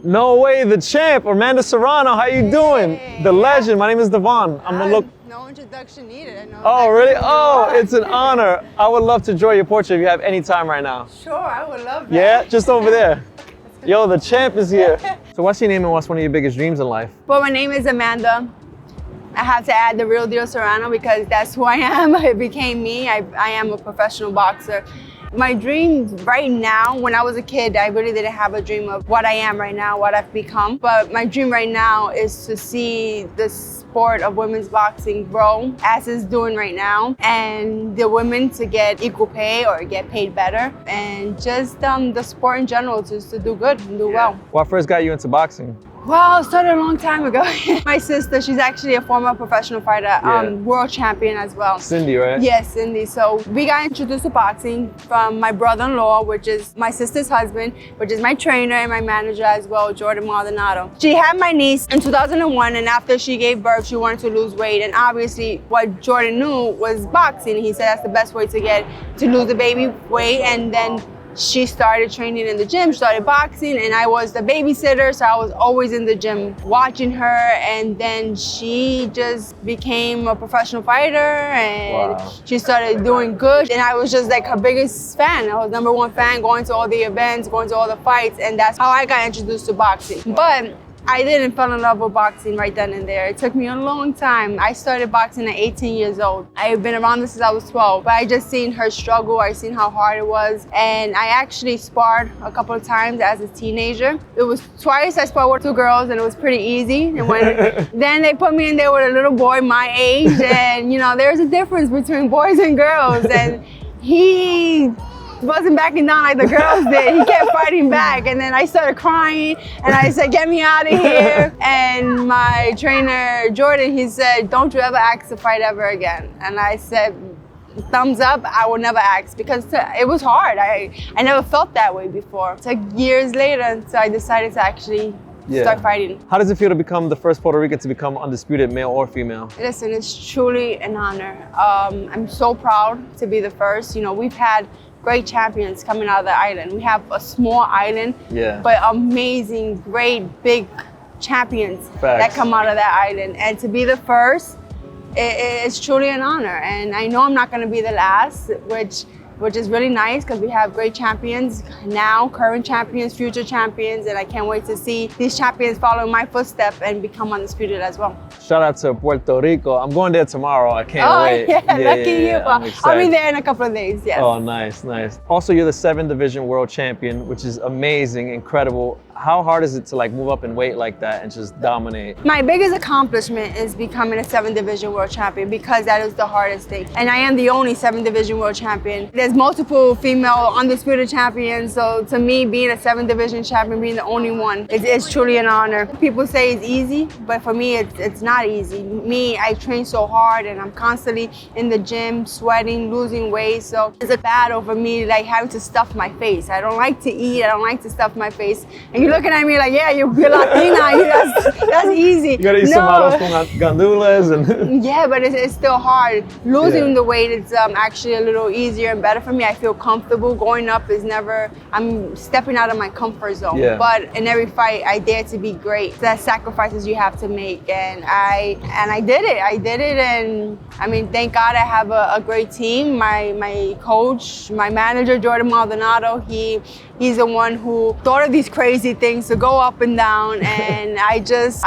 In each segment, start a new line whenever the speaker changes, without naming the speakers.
No way, the champ, Amanda Serrano. How you doing? The legend. My name is Devon. I'm gonna look.
No introduction needed. I know.
Oh, really? Oh, it's an honor. I would love to draw your portrait if you have any time right now.
Sure, I would love that.
Yeah, just over there. Yo, the champ is here. So what's your name and what's one of your biggest dreams in life?
Well, my name is Amanda. I have to add the real deal Serrano because that's who I am. It became me. I am a professional boxer. My dream right now, when I was a kid, I really didn't have a dream of what I am right now, what I've become. But my dream right now is to see the sport of women's boxing grow as it's doing right now, and the women to get equal pay or get paid better, and just the sport in general just to do good and do well.
What first got you into boxing?
Well, it started a long time ago. My sister, she's actually a former professional fighter, world champion as well.
Cindy, right?
Yes, Cindy. So we got introduced to boxing from my brother-in-law, which is my sister's husband, which is my trainer and my manager as well, Jordan Maldonado. She had my niece in 2001, and after she gave birth, she wanted to lose weight. And obviously, what Jordan knew was boxing. He said that's the best way to lose the baby weight. And then she started training in the gym, started boxing, and I was the babysitter, so I was always in the gym watching her, and then she just became a professional fighter, and she started doing good, and I was just like her biggest fan. I was #1 fan, going to all the events, going to all the fights, and that's how I got introduced to boxing. But I didn't fall in love with boxing right then and there. It took me a long time. I started boxing at 18 years old. I've been around this since I was 12, but I just seen her struggle. I seen how hard it was. And I actually sparred a couple of times as a teenager. It was twice I sparred with 2 girls, and it was pretty easy. And then they put me in there with a little boy my age, and there's a difference between boys and girls. And he wasn't backing down like the girls did. He kept fighting back, and then I started crying, and I said, "Get me out of here." And my trainer, Jordan, he said, "Don't you ever ask to fight ever again." And I said, thumbs up, I will never ask, because it was hard. I never felt that way before. It took years later until I decided to actually start fighting.
How does it feel to become the first Puerto Rican to become undisputed, male or female?
Listen, it's truly an honor. I'm so proud to be the first. We've had great champions coming out of the island. We have a small island, but amazing, great, big champions that come out of that island. And to be the first, it's truly an honor. And I know I'm not going to be the last, which is really nice because we have great champions now, current champions, future champions, and I can't wait to see these champions follow in my footsteps and become undisputed as well.
Shout out to Puerto Rico. I'm going there tomorrow. I can't wait.
Lucky you. I'll be there in a couple of days, yes.
Oh, nice, nice. Also, you're the 7th division world champion, which is amazing, incredible. How hard is it to move up in weight like that and just dominate?
My biggest accomplishment is becoming a 7th division world champion, because that is the hardest thing. And I am the only 7th division world champion. There's multiple female undisputed champions, so to me, being a 7th division champion, being the only one, it's truly an honor. People say it's easy, but for me, it's not easy. Me, I train so hard, and I'm constantly in the gym, sweating, losing weight, so it's a battle for me, having to stuff my face. I don't like to eat, I don't like to stuff my face. And you're looking at me like, yeah, you're Latina, that's easy.
You gotta eat some arroz con gandules and
yeah, but it's still hard. Losing the weight, it's actually a little easier and better for me. I feel comfortable. Going up is never, I'm stepping out of my comfort zone. But in every fight, I dare to be great. That's sacrifices you have to make, and I did it. I did it, and I mean, thank God I have a great team. My coach, my manager, Jordan Maldonado, he's the one who thought of these crazy things to go up and down, and I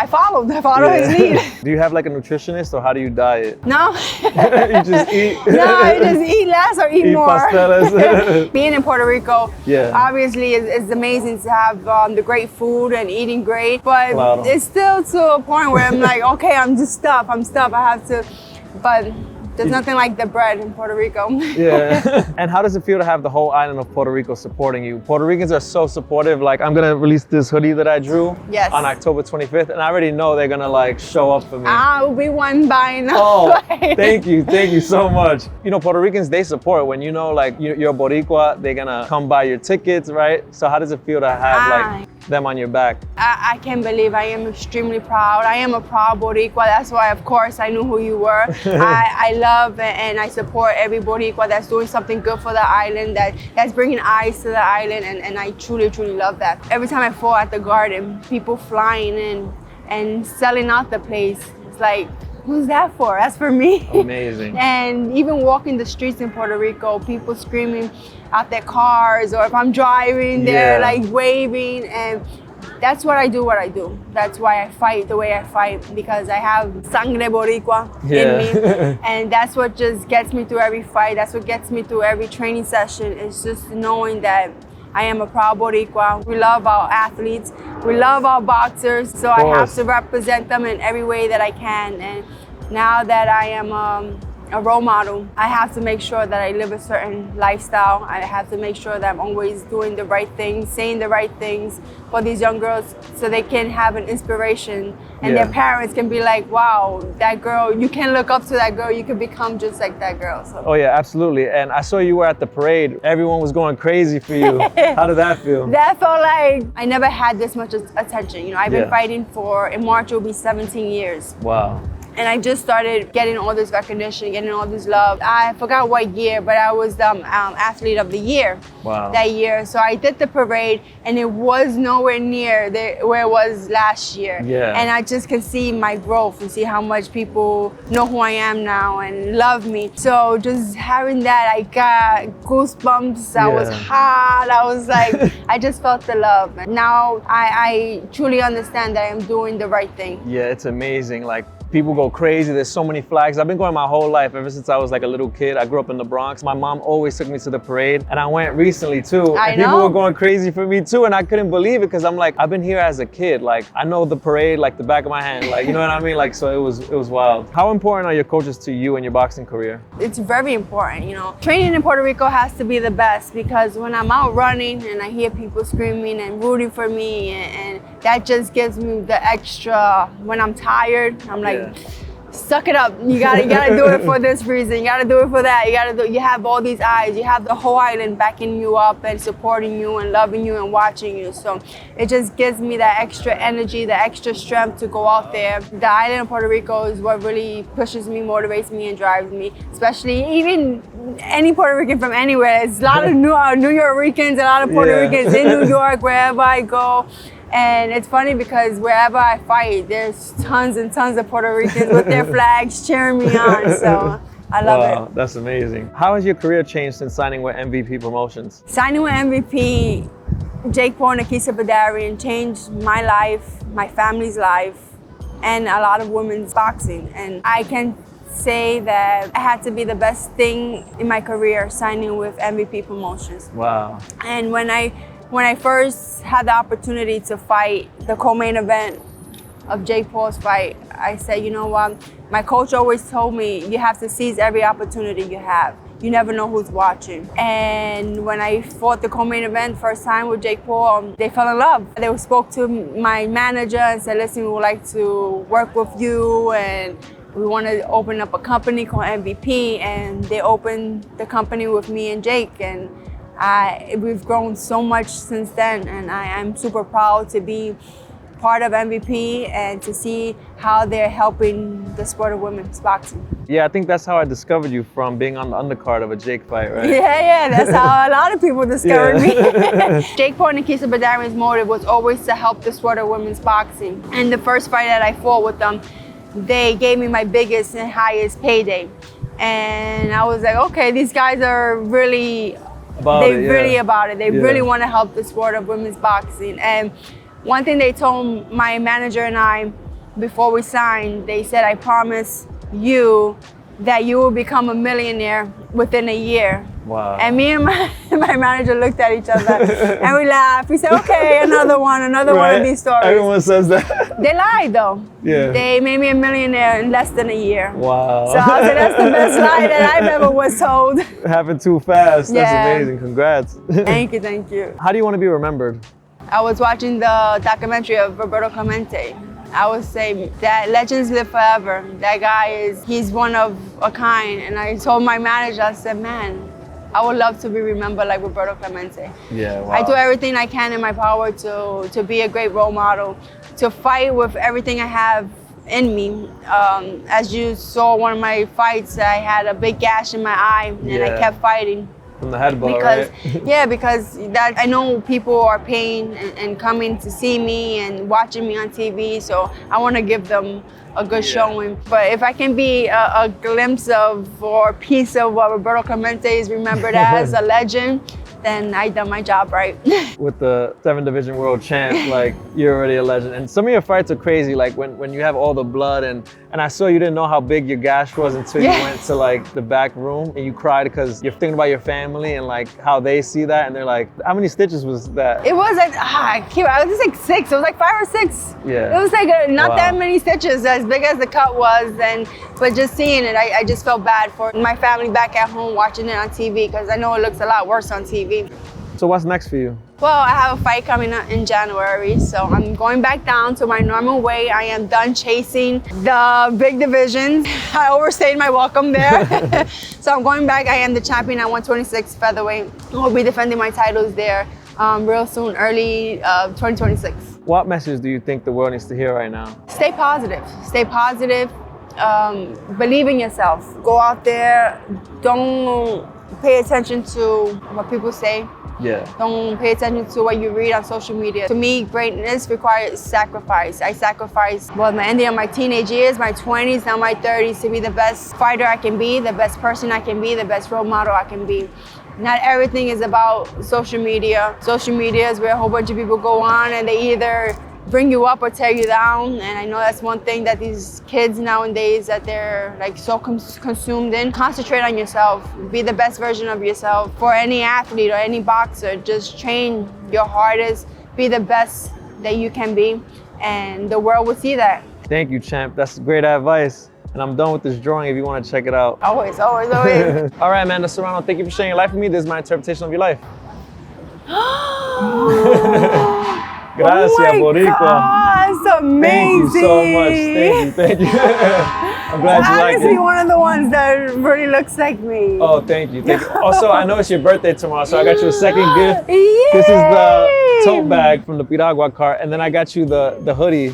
followed his lead.
Do you have a nutritionist, or how do you diet?
No.
You just eat?
No, I just eat less or eat more.
Pasteles.
Being in Puerto Rico, obviously it's amazing to have the great food and eating great, but it's still to a point where I'm like, okay, I'm stuffed, I have to, but there's nothing like the bread in Puerto Rico.
And how does it feel to have the whole island of Puerto Rico supporting you? Puerto Ricans are so supportive. I'm gonna release this hoodie that I drew on October 25th, and I already know they're gonna show up for me.
I'll be one buying.
Oh, thank you so much. Puerto Ricans, they support. When you're Boricua, they're gonna come buy your tickets, right? So how does it feel to have them on your back?
I can't believe I am extremely proud. I am a proud Boricua. That's why, of course, I knew who you were. I love and I support every Boricua that's doing something good for the island, that's bringing eyes to the island, and I truly, truly love that. Every time I fall at the garden, people flying in and selling out the place. It's like, who's that for? That's for me.
Amazing.
And even walking the streets in Puerto Rico, people screaming out their cars, or if I'm driving, they're like waving, and that's what I do. That's why I fight the way I fight, because I have sangre boricua in me, and that's what just gets me through every fight. That's what gets me through every training session. It's just knowing that I am a proud Boricua. We love our athletes. We love our boxers. So I have to represent them in every way that I can. And now that I am a role model, I have to make sure that I live a certain lifestyle. I have to make sure that I'm always doing the right things, saying the right things for these young girls, so they can have an inspiration, and their parents can be like, wow, that girl, you can look up to that girl, you can become just like that girl. So.
Oh yeah, absolutely. And I saw you were at the parade. Everyone was going crazy for you. How did that feel?
That felt like I never had this much attention. You know, I've been fighting in March it will be 17 years.
Wow.
And I just started getting all this recognition, getting all this love. I forgot what year, but I was the athlete of the year that year. So I did the parade, and it was nowhere near where it was last year.
Yeah.
And I just can see my growth and see how much people know who I am now and love me. So just having that, I got goosebumps. I was hot. I was like, I just felt the love. And now I truly understand that I am doing the right thing.
Yeah, it's amazing. Like, people go crazy. There's so many flags. I've been going my whole life, ever since I was like a little kid. I grew up in the Bronx. My mom always took me to the parade, and I went recently too. And people were going crazy for me too, and I couldn't believe it, because I'm like, I've been here as a kid. Like, I know the parade like the back of my hand. Like, you know what I mean? Like, so it was wild. How important are your coaches to you in your boxing career?
It's very important, you know. Training in Puerto Rico has to be the best, because when I'm out running and I hear people screaming and rooting for me, and that just gives me the extra. When I'm tired, I'm like, suck it up. You gotta do it for this reason. You gotta do it for that. You have all these eyes. You have the whole island backing you up and supporting you and loving you and watching you. So it just gives me that extra energy, the extra strength to go out there. The island of Puerto Rico is what really pushes me, motivates me, and drives me. Especially even any Puerto Rican from anywhere. There's a lot of New York Ricans, a lot of Puerto Ricans in New York, wherever I go. And it's funny, because wherever I fight, there's tons and tons of Puerto Ricans with their flags cheering me on. So I love it.
Wow, that's amazing. How has your career changed since signing with MVP Promotions?
Signing with MVP, Jake Paul and Akisa Badarian changed my life, my family's life, and a lot of women's boxing. And I can say that it had to be the best thing in my career, signing with MVP Promotions.
Wow.
And when I first had the opportunity to fight the co-main event of Jake Paul's fight, I said, you know what? My coach always told me, you have to seize every opportunity you have. You never know who's watching. And when I fought the co-main event first time with Jake Paul, they fell in love. They spoke to my manager and said, listen, we would like to work with you, and we want to open up a company called MVP. And they opened the company with me and Jake. And we've grown so much since then, and I'm super proud to be part of MVP and to see how they're helping the sport of women's boxing.
Yeah, I think that's how I discovered you, from being on the undercard of a Jake fight, right?
Yeah, that's how a lot of people discovered me. Jake Paul and Akisa Badarian's motive was always to help the sport of women's boxing. And the first fight that I fought with them, they gave me my biggest and highest payday. And I was like, okay, these guys are really about it. They really want to help the sport of women's boxing. And one thing they told my manager and I before we signed, they said, I promise you that you will become a millionaire within a year.
Wow.
And me and my manager looked at each other and we laughed. We said, okay, another one of these stories.
Everyone says that.
They lied though.
Yeah.
They made me a millionaire in less than a year.
Wow.
So I said, that's the best lie that I've ever was told.
It happened too fast. That's amazing. Congrats.
Thank you, thank you.
How do you want to be remembered?
I was watching the documentary of Roberto Clemente. I would say that legends live forever. That guy he's one of a kind. And I told my manager, I said, man, I would love to be remembered like Roberto Clemente.
Yeah, wow.
I do everything I can in my power to be a great role model, to fight with everything I have in me. As you saw one of my fights, I had a big gash in my eye, and I kept fighting.
From the headbutt,
because,
right?
Yeah, because that I know people are paying and coming to see me and watching me on TV, so I want to give them a good showing. But if I can be a glimpse of or a piece of what Roberto Clemente is remembered as, a legend, then I done my job right.
With the 7 division world champ, like you're already a legend. And some of your fights are crazy, like when you have all the blood and I saw you didn't know how big your gash was until you went to like the back room and you cried because you're thinking about your family and like how they see that and they're like, how many stitches was that?
It was like, I was like 6, it was like 5 or 6.
Yeah.
It was like not that many stitches, as big as the cut was, but just seeing it, I just felt bad for my family back at home watching it on TV because I know it looks a lot worse on TV.
So what's next for you?
Well, I have a fight coming up in January, so I'm going back down to my normal weight. I am done chasing the big divisions. I overstayed my welcome there. So I'm going back. I am the champion at 126 featherweight. I'll be defending my titles there real soon, early 2026.
What message do you think the world needs to hear right now?
Stay positive. Stay positive. Believe in yourself. Go out there. Don't pay attention to what people say.
Yeah.
Don't pay attention to what you read on social media. To me, greatness requires sacrifice. I sacrificed my ending of my teenage years, my 20s, now my 30s to be the best fighter I can be, the best person I can be, the best role model I can be. Not everything is about social media. Social media is where a whole bunch of people go on and they either bring you up or tear you down. And I know that's one thing that these kids nowadays that they're like so consumed in. Concentrate on yourself. Be the best version of yourself. For any athlete or any boxer, just train your hardest. Be the best that you can be. And the world will see that.
Thank you, champ. That's great advice. And I'm done with this drawing if you want to check it out.
Always, always, always.
All right, Amanda Serrano, thank you for sharing your life with me. This is my interpretation of your life. Gracias, Boricua.
That's amazing.
Thank you so much. Thank you. I'm glad you like it.
Honestly, one of the ones that really looks like me.
Oh, thank you. Also, I know it's your birthday tomorrow, so I got you a second gift.
Yay!
This is the tote bag from the Piragua cart, and then I got you the hoodie.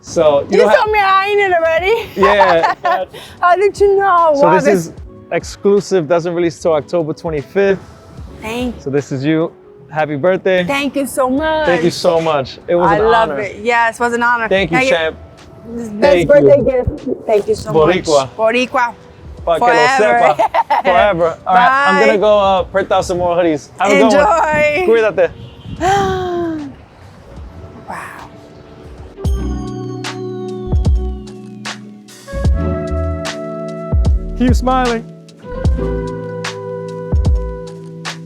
So
you told me I ain't it already?
Yeah.
How did you know?
So wow, this is exclusive. Doesn't release till October 25th.
Thank you.
So this is you. Happy birthday.
Thank you so much.
Thank you so much. It was an honor. I love
it. Yes, it was an honor.
Thank you, champ.
Best birthday gift. Thank you so
Boricua.
much. Boricua.
Pa que lo sepa. Forever. All right, I'm gonna go print out some more hoodies. Have a good one. Cuídate.
Wow.
Keep smiling.